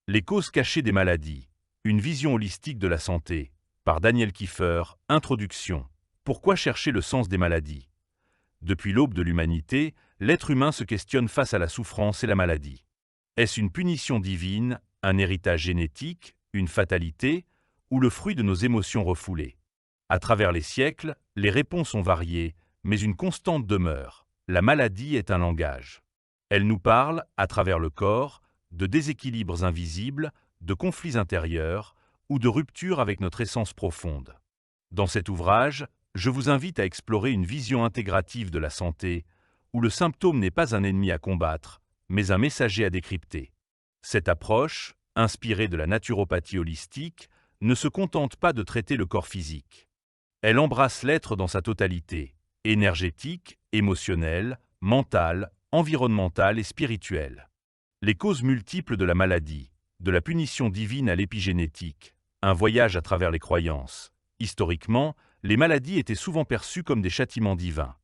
Les causes cachées des maladies. Une vision holistique de la santé. Par Daniel Kieffer. Introduction. Pourquoi chercher le sens des maladies? Depuis l'aube de l'humanité, l'être humain se questionne face à la souffrance et la maladie. Est-ce une punition divine, un héritage génétique, une fatalité, ou le fruit de nos émotions refoulées? À travers les siècles, les réponses ont varié, mais une constante demeure. La maladie est un langage. Elle nous parle, à travers le corps, de déséquilibres invisibles, de conflits intérieurs ou de ruptures avec notre essence profonde. Dans cet ouvrage, je vous invite à explorer une vision intégrative de la santé, où le symptôme n'est pas un ennemi à combattre, mais un messager à décrypter. Cette approche, inspirée de la naturopathie holistique, ne se contente pas de traiter le corps physique. Elle embrasse l'être dans sa totalité, énergétique, émotionnelle, mentale, environnementale et spirituelle. Les causes multiples de la maladie, de la punition divine à l'épigénétique, un voyage à travers les croyances. Historiquement, les maladies étaient souvent perçues comme des châtiments divins.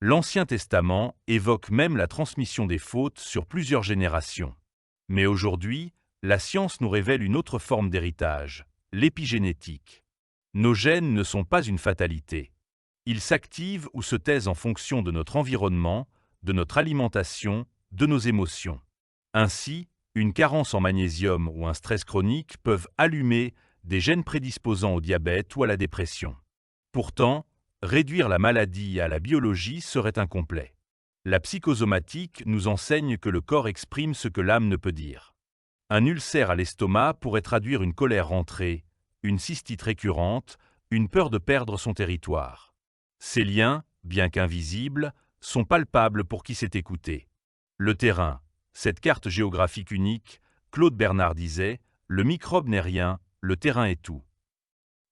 L'Ancien Testament évoque même la transmission des fautes sur plusieurs générations. Mais aujourd'hui, la science nous révèle une autre forme d'héritage, l'épigénétique. Nos gènes ne sont pas une fatalité. Ils s'activent ou se taisent en fonction de notre environnement, de notre alimentation, de nos émotions. Ainsi, une carence en magnésium ou un stress chronique peuvent allumer des gènes prédisposant au diabète ou à la dépression. Pourtant, réduire la maladie à la biologie serait incomplet. La psychosomatique nous enseigne que le corps exprime ce que l'âme ne peut dire. Un ulcère à l'estomac pourrait traduire une colère rentrée, une cystite récurrente, une peur de perdre son territoire. Ces liens, bien qu'invisibles, sont palpables pour qui sait écouter. Le terrain, cette carte géographique unique, Claude Bernard disait « Le microbe n'est rien, le terrain est tout ».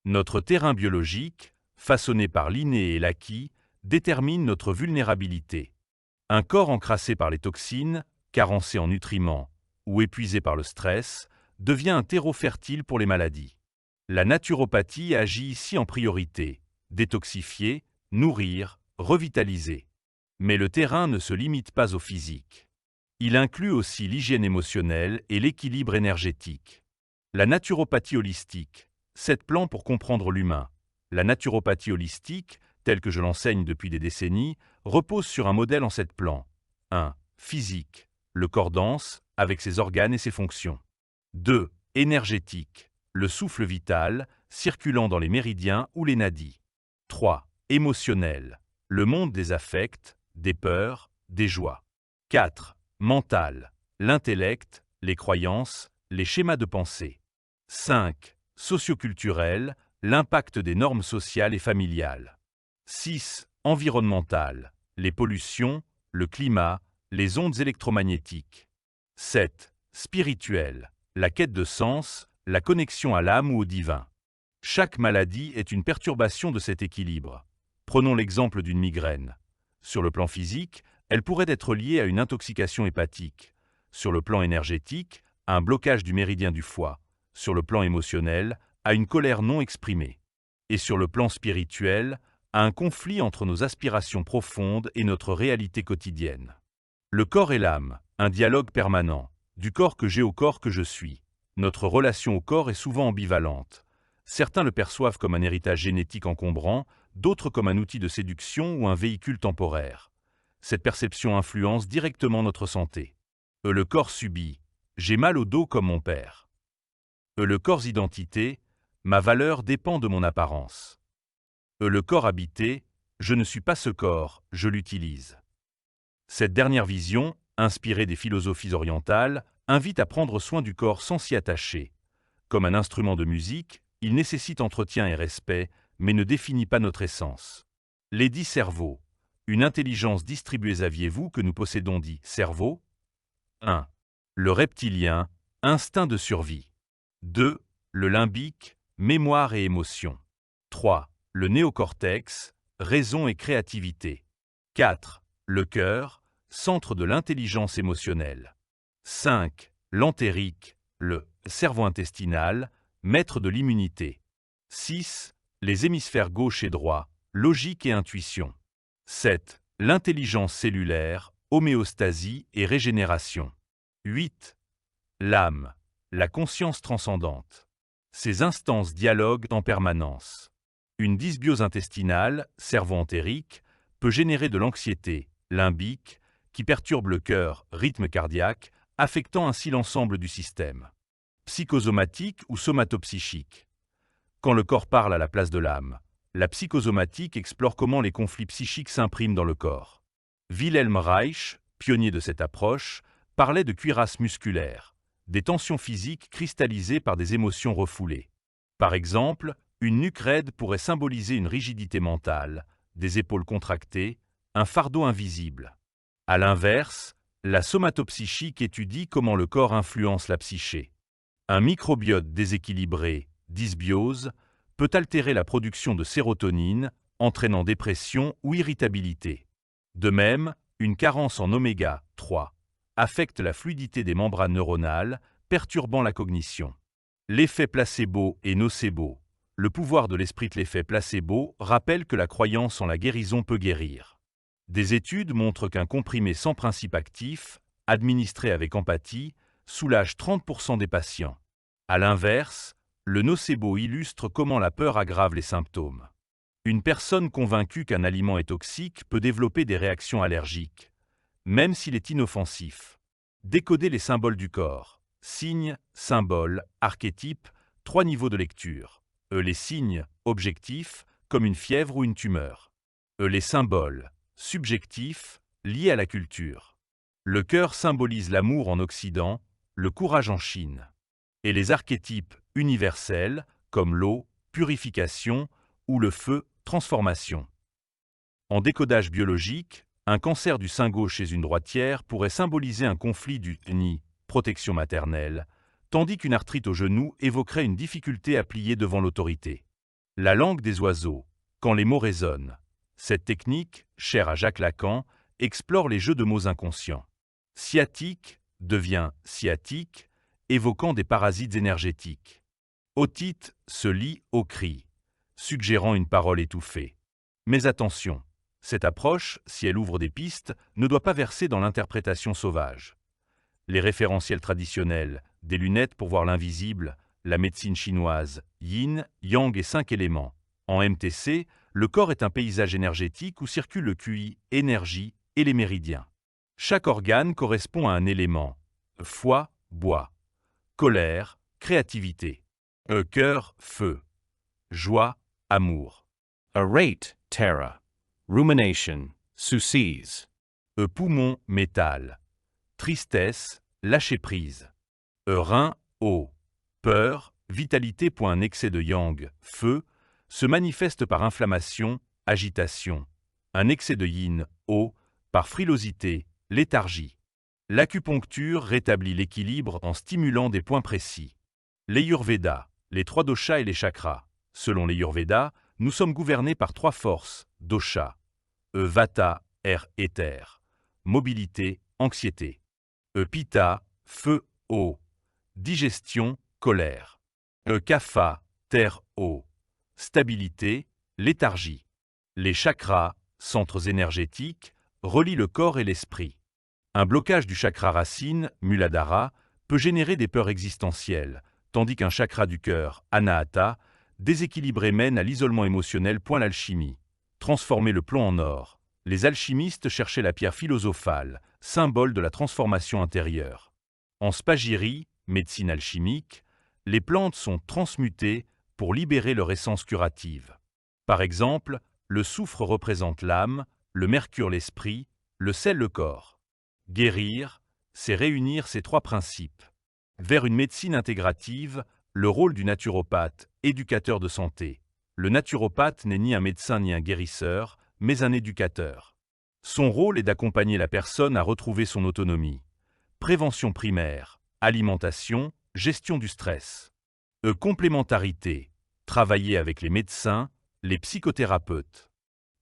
Notre terrain biologique, façonné par l'inné et l'acquis, détermine notre vulnérabilité. Un corps encrassé par les toxines, carencé en nutriments ou épuisé par le stress, devient un terreau fertile pour les maladies. La naturopathie agit ici en priorité, détoxifier, nourrir, revitaliser. Mais le terrain ne se limite pas au physique. Il inclut aussi l'hygiène émotionnelle et l'équilibre énergétique. La naturopathie holistique, 7 plans pour comprendre l'humain. La naturopathie holistique, telle que je l'enseigne depuis des décennies, repose sur un modèle en 7 plans. 1. Physique, le corps dense, avec ses organes et ses fonctions. 2. Énergétique, le souffle vital, circulant dans les méridiens ou les nadis. 3. Émotionnel, le monde des affects, des peurs, des joies. 4. Mental, l'intellect, les croyances, les schémas de pensée. 5. Socioculturel, l'impact des normes sociales et familiales. 6. Environnemental, les pollutions, le climat, les ondes électromagnétiques. 7. Spirituel, la quête de sens, la connexion à l'âme ou au divin. Chaque maladie est une perturbation de cet équilibre. Prenons l'exemple d'une migraine. Sur le plan physique, elle pourrait être liée à une intoxication hépatique. Sur le plan énergétique, à un blocage du méridien du foie. Sur le plan émotionnel, à une colère non exprimée. Et sur le plan spirituel, à un conflit entre nos aspirations profondes et notre réalité quotidienne. Le corps et l'âme, un dialogue permanent, du corps que j'ai au corps que je suis. Notre relation au corps est souvent ambivalente. Certains le perçoivent comme un héritage génétique encombrant, d'autres comme un outil de séduction ou un véhicule temporaire. Cette perception influence directement notre santé. Le corps subit « j'ai mal au dos comme mon père ». Le corps identité « ma valeur dépend de mon apparence ». Le corps habité « je ne suis pas ce corps, je l'utilise ». Cette dernière vision, inspirée des philosophies orientales, invite à prendre soin du corps sans s'y attacher. Comme un instrument de musique, il nécessite entretien et respect, mais ne définit pas notre essence. Les 10 cerveaux. Une intelligence distribuée, saviez-vous que nous possédons 10 cerveaux? 1. Le reptilien, instinct de survie. 2. Le limbique, mémoire et émotion. 3. Le néocortex, raison et créativité. 4. Le cœur, centre de l'intelligence émotionnelle. 5. L'entérique, le cerveau intestinal, maître de l'immunité. 6. Les hémisphères gauche et droit, logique et intuition. 7. L'intelligence cellulaire, homéostasie et régénération. 8. L'âme, la conscience transcendante. Ces instances dialoguent en permanence. Une dysbiose intestinale, cerveau-entérique, peut générer de l'anxiété, limbique, qui perturbe le cœur, rythme cardiaque, affectant ainsi l'ensemble du système. Psychosomatique ou somatopsychique. Quand le corps parle à la place de l'âme, la psychosomatique explore comment les conflits psychiques s'impriment dans le corps. Wilhelm Reich, pionnier de cette approche, parlait de cuirasse musculaire, des tensions physiques cristallisées par des émotions refoulées. Par exemple, une nuque raide pourrait symboliser une rigidité mentale, des épaules contractées, un fardeau invisible. À l'inverse, la somatopsychique étudie comment le corps influence la psyché. Un microbiote déséquilibré, dysbiose, peut altérer la production de sérotonine, entraînant dépression ou irritabilité. De même, une carence en oméga 3 affecte la fluidité des membranes neuronales, perturbant la cognition. L'effet placebo et nocebo. Le pouvoir de l'esprit de l'effet placebo rappelle que la croyance en la guérison peut guérir. Des études montrent qu'un comprimé sans principe actif, administré avec empathie, soulage 30% des patients. À l'inverse, le nocebo illustre comment la peur aggrave les symptômes. Une personne convaincue qu'un aliment est toxique peut développer des réactions allergiques, même s'il est inoffensif. Décoder les symboles du corps. Signes, symboles, archétypes, 3 niveaux de lecture. Les signes, objectifs, comme une fièvre ou une tumeur. Les symboles, subjectifs, liés à la culture. Le cœur symbolise l'amour en Occident, le courage en Chine. Et les archétypes universels, comme l'eau, purification, ou le feu, transformation. En décodage biologique, un cancer du sein gauche chez une droitière pourrait symboliser un conflit du nid, protection maternelle, tandis qu'une arthrite au genou évoquerait une difficulté à plier devant l'autorité. La langue des oiseaux, quand les mots résonnent. Cette technique, chère à Jacques Lacan, explore les jeux de mots inconscients. Sciatique devient sciatique, évoquant des parasites énergétiques. Otite se lie au cri, suggérant une parole étouffée. Mais attention, cette approche, si elle ouvre des pistes, ne doit pas verser dans l'interprétation sauvage. Les référentiels traditionnels, des lunettes pour voir l'invisible, la médecine chinoise, yin, yang et 5 éléments. En MTC, le corps est un paysage énergétique où circule le QI, énergie et les méridiens. Chaque organe correspond à un élément. Foie, bois. Colère, créativité. Cœur, feu. Joie, amour. Rate, terra. Rumination, soucis. Poumon, métal. Tristesse, lâcher prise. Rein, eau. Peur, vitalité. Un excès de yang, feu, se manifeste par inflammation, agitation. Un excès de yin, eau, par frilosité, léthargie. L'acupuncture rétablit l'équilibre en stimulant des points précis. L'Ayurveda, les 3 doshas et les chakras. Selon l'Ayurveda, nous sommes gouvernés par 3 forces, dosha. Vata, air, éther. Mobilité, anxiété. Pitta, feu, eau. Digestion, colère. Kapha, terre, eau. Stabilité, léthargie. Les chakras, centres énergétiques, relient le corps et l'esprit. Un blocage du chakra racine, Muladhara, peut générer des peurs existentielles, tandis qu'un chakra du cœur, Anahata, déséquilibré mène à l'isolement émotionnel. L'alchimie. Transformer le plomb en or. Les alchimistes cherchaient la pierre philosophale, symbole de la transformation intérieure. En spagyrie, médecine alchimique, les plantes sont transmutées pour libérer leur essence curative. Par exemple, le soufre représente l'âme, le mercure l'esprit, le sel le corps. Guérir, c'est réunir ces 3 principes. Vers une médecine intégrative, le rôle du naturopathe, éducateur de santé. Le naturopathe n'est ni un médecin ni un guérisseur, mais un éducateur. Son rôle est d'accompagner la personne à retrouver son autonomie. Prévention primaire, alimentation, gestion du stress. Complémentarité, travailler avec les médecins, les psychothérapeutes.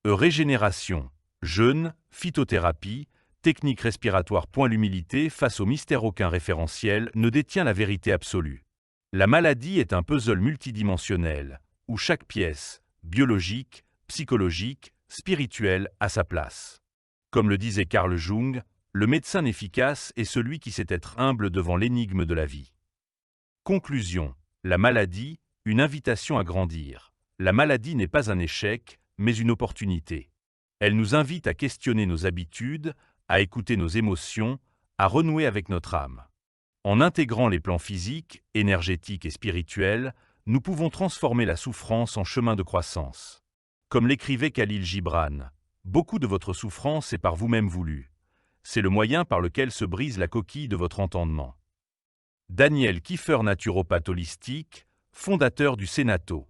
Régénération, jeûne, phytothérapie, technique respiratoire. L'humilité face au mystère. Aucun référentiel ne détient la vérité absolue. La maladie est un puzzle multidimensionnel, où chaque pièce, biologique, psychologique, spirituelle, a sa place. Comme le disait Carl Jung, le médecin efficace est celui qui sait être humble devant l'énigme de la vie. Conclusion. La maladie, une invitation à grandir. La maladie n'est pas un échec, mais une opportunité. Elle nous invite à questionner nos habitudes, à écouter nos émotions, à renouer avec notre âme. En intégrant les plans physiques, énergétiques et spirituels, nous pouvons transformer la souffrance en chemin de croissance. Comme l'écrivait Khalil Gibran, « Beaucoup de votre souffrance est par vous-même voulue. C'est le moyen par lequel se brise la coquille de votre entendement. » Daniel Kieffer, naturopathe holistique, fondateur du Sénato.